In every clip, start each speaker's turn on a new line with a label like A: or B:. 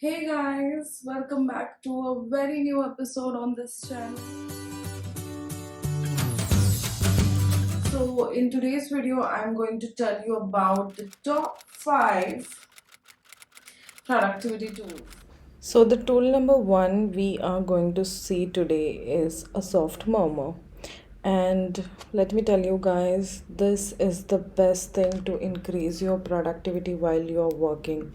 A: Hey guys, welcome back to a very new episode on this channel. So, in today's video, I'm going to tell you about the top 5 productivity tools. So, the tool number 1 we are going to see today is a soft murmur. And let me tell you guys, this is the best thing to increase your productivity while you're working.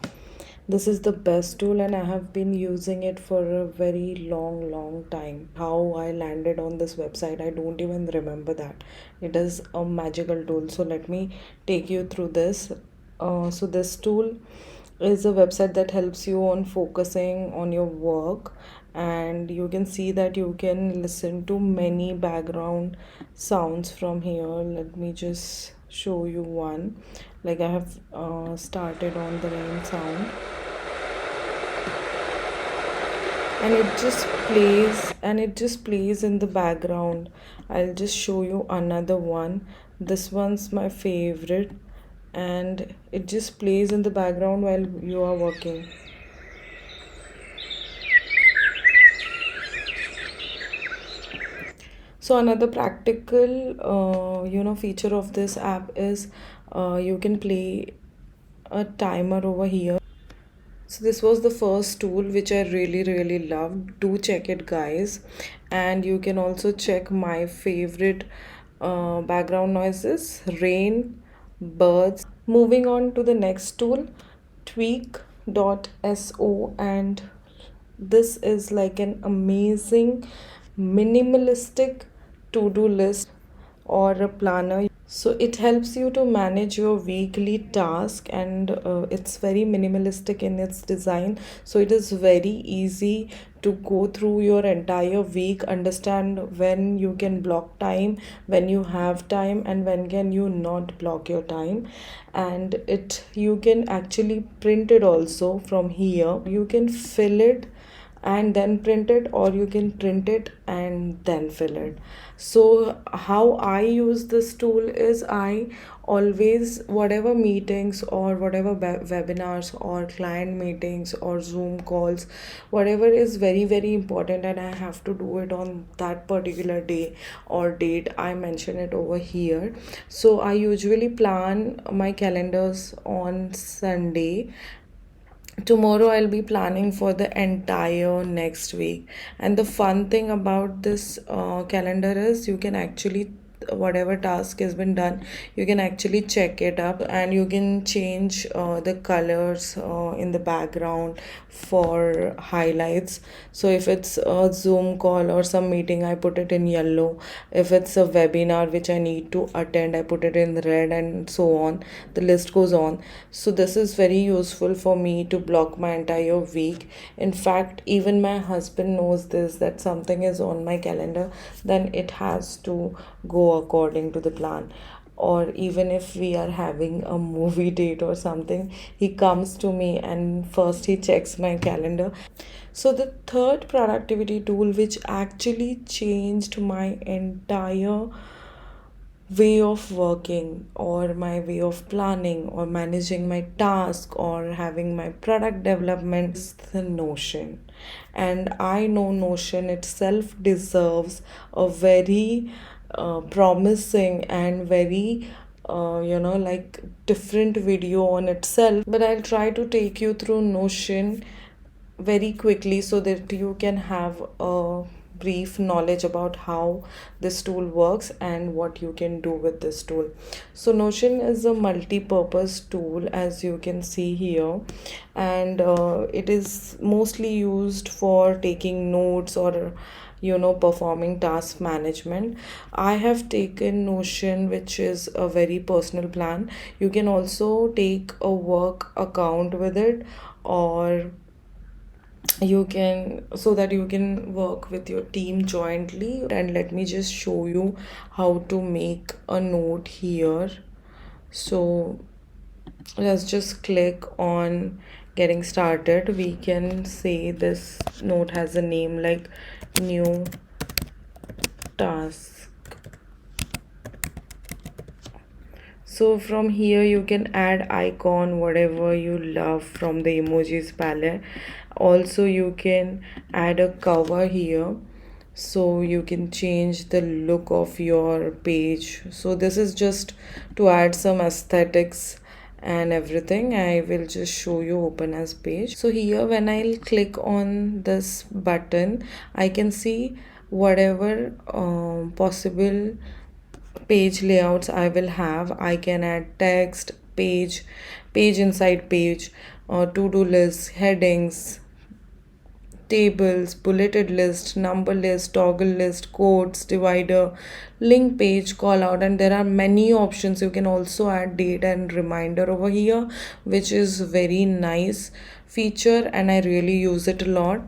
A: This is the best tool, and I have been using it for a very long time. How I landed on this website, I don't even remember that. It is a magical tool. So, let me take you through this. So, this tool is a website that helps you on focusing on your work, and you can see that you can listen to many background sounds from here. Let me just show you one. Like I have started on the rain sound, and it just plays in the background. I'll just show you another one. This one's my favorite, and it just plays in the background while you are working. So another practical feature of this app is you can play a timer over here. So this was the first tool which I really loved. Do check it, guys. And you can also check my favorite background noises: rain, birds. Moving on to the next tool, tweak.so, and this is like an amazing minimalistic to-do list or a planner. So it helps you to manage your weekly task, and it's very minimalistic in its design. So it is very easy to go through your entire week, understand when you can block time, when you have time, and when can you not block your time. And it you can actually print it also from here. You can fill it and then print it, or you can print it and then fill it. So how I use this tool is, I always, whatever meetings or whatever webinars or client meetings or Zoom calls, whatever is very important and I have to do it on that particular day or date, I mention it over here. So I usually plan my calendars on Sunday. Tomorrow I'll be planning for the entire next week. And the fun thing about this calendar is, you can actually, whatever task has been done, you can actually check it up, and you can change the colors in the background for highlights. So if it's a Zoom call or some meeting, I put it in yellow. If it's a webinar which I need to attend, I put it in red, and so on. The list goes on. So this is very useful for me to block my entire week. In fact, even my husband knows this, that something is on my calendar, then it has to go according to the plan. Or even if we are having a movie date or something, he comes to me and first he checks my calendar. So the third productivity tool which actually changed my entire way of working, or my way of planning or managing my task or having my product development, is the Notion. And I know Notion itself deserves a very promising and very like different video on itself, but I'll try to take you through Notion very quickly so that you can have a brief knowledge about how this tool works and what you can do with this tool. So Notion is a multi-purpose tool, as you can see here, and it is mostly used for taking notes or performing task management. I have taken Notion, which is a very personal plan. You can also take a work account with it, or you can, so that you can work with your team jointly. And let me just show you how to make a note here. So let's just click on getting started. We can say this note has a name like new task. So from here you can add icon whatever you love from the emojis palette. Also you can add a cover here, so you can change the look of your page. So this is just to add some aesthetics and everything. I will just show you open as page. So here when I'll click on this button, I can see whatever possible page layouts I will have. I can add text, page inside page, to-do lists, headings, tables, bulleted list, number list, toggle list, quotes, divider, link page, call out, and there are many options. You can also add date and reminder over here, which is very nice feature and I really use it a lot.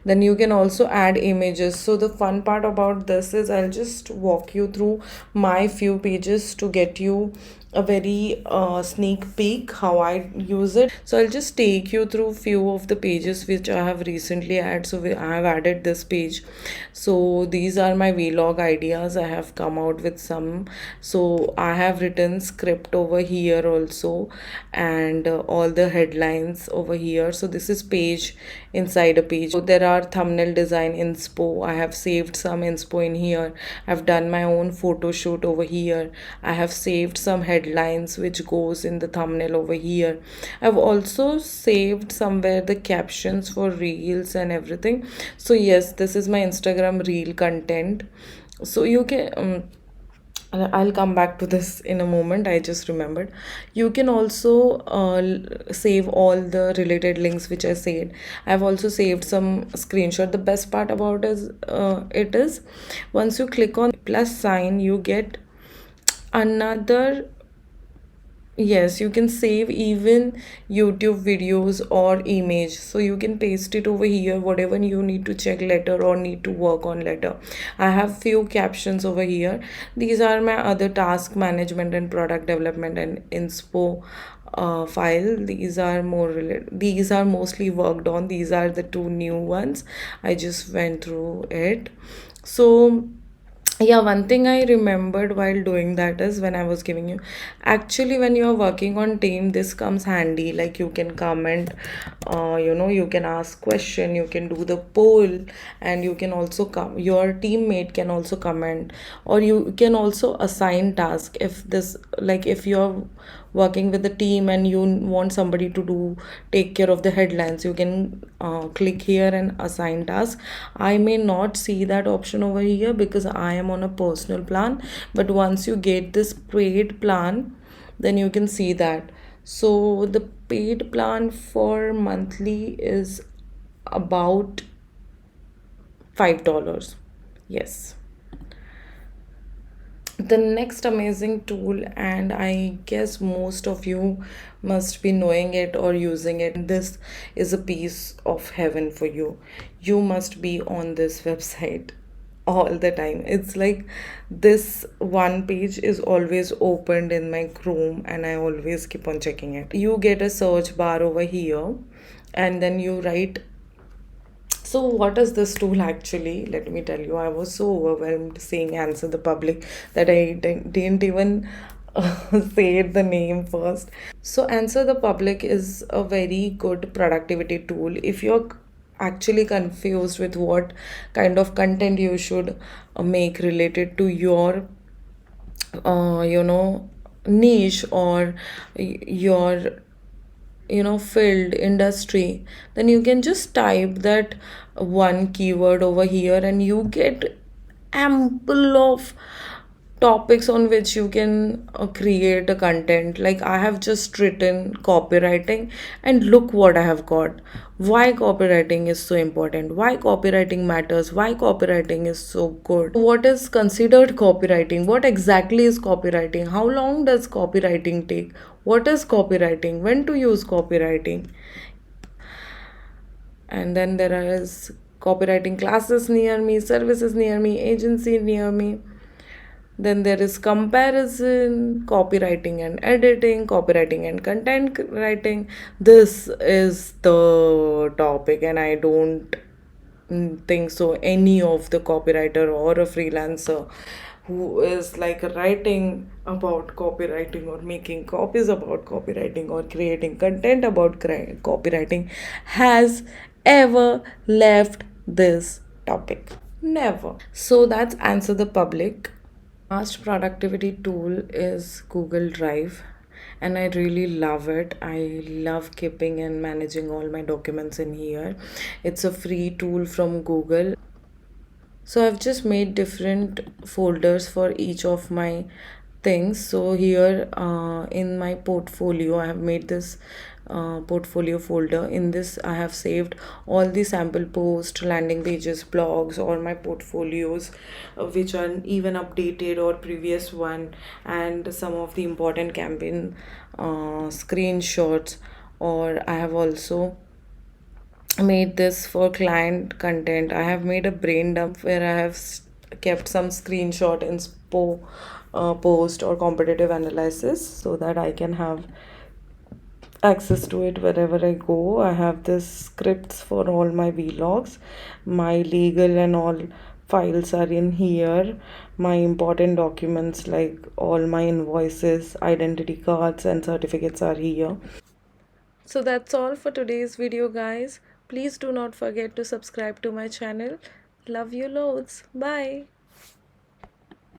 A: Then you can also add images. So the fun part about this is I'll just walk you through my few pages to get you a very sneak peek how I use it. So I'll just take you through few of the pages which I have recently added. So I have added this page. So these are my vlog ideas. I have come out with some. So I have written script over here also, and all the headlines over here. So this is page inside a page. So there are thumbnail design inspo. I have saved some inspo in here. I've done my own photo shoot over here. I have saved some headlines which goes in the thumbnail over here. I've also saved somewhere the captions for reels and everything. So yes, this is my Instagram reel content. So you can I'll come back to this in a moment. I just remembered. You can also save all the related links which I said. I've also saved some screenshot. The best part about it is once you click on plus sign, you get another. Yes, you can save even YouTube videos or image. So you can paste it over here, whatever you need to check later or need to work on later. I have few captions over here. These are my other task management and product development and inspo file. These are more related. These are mostly worked on. These are the two new ones. I just went through it. So yeah, one thing I remembered while doing that is when I was giving you, actually when you're working on team, this comes handy. Like you can comment, you can ask question, you can do the poll, and you can also come, your teammate can also comment, or you can also assign task. If this, like if you're working with a team and you want somebody to do take care of the headlines, you can click here and assign task. I may not see that option over here because I am on a personal plan, but once you get this paid plan, then you can see that. So the paid plan for monthly is about $5. Yes. The next amazing tool, and I guess most of you must be knowing it or using it, this is a piece of heaven for you. You must be on this website all the time. It's like this one page is always opened in my Chrome and I always keep on checking it. You get a search bar over here and then you write. So what is this tool actually? Let me tell you, I was so overwhelmed seeing Answer the Public that I didn't even say the name first. So Answer the Public is a very good productivity tool. If you're actually confused with what kind of content you should make related to your niche or your field industry, then you can just type that one keyword over here and you get ample of topics on which you can create a content. Like I have just written copywriting and look what I have got. Why copywriting is so important, why copywriting matters, why copywriting is so good, what is considered copywriting, what exactly is copywriting, how long does copywriting take, what is copywriting, when to use copywriting. And then there is copywriting classes near me, services near me, agency near me. Then there is comparison, copywriting and editing, copywriting and content writing. This is the topic, and I don't think so any of the copywriter or a freelancer who is like writing about copywriting or making copies about copywriting or creating content about copywriting has ever left this topic. Never. So that's answer the public. Last productivity tool is Google Drive, and I really love it. I love keeping and managing all my documents in here. It's a free tool from Google. So I've just made different folders for each of my things. So here in my portfolio, I have made this portfolio folder. In this, I have saved all the sample posts, landing pages, blogs, or my portfolios, which are even updated or previous one, and some of the important campaign screenshots. Or I have also made this for client content. I have made a brain dump where I have kept some screenshot inspo post or competitive analysis so that I can have access to it wherever I go. I have this scripts for all my vlogs. My legal and all files are in here. My important documents like all my invoices, identity cards, and certificates are here. So that's all for today's video, guys. Please do not forget to subscribe to my channel. Love you loads. Bye.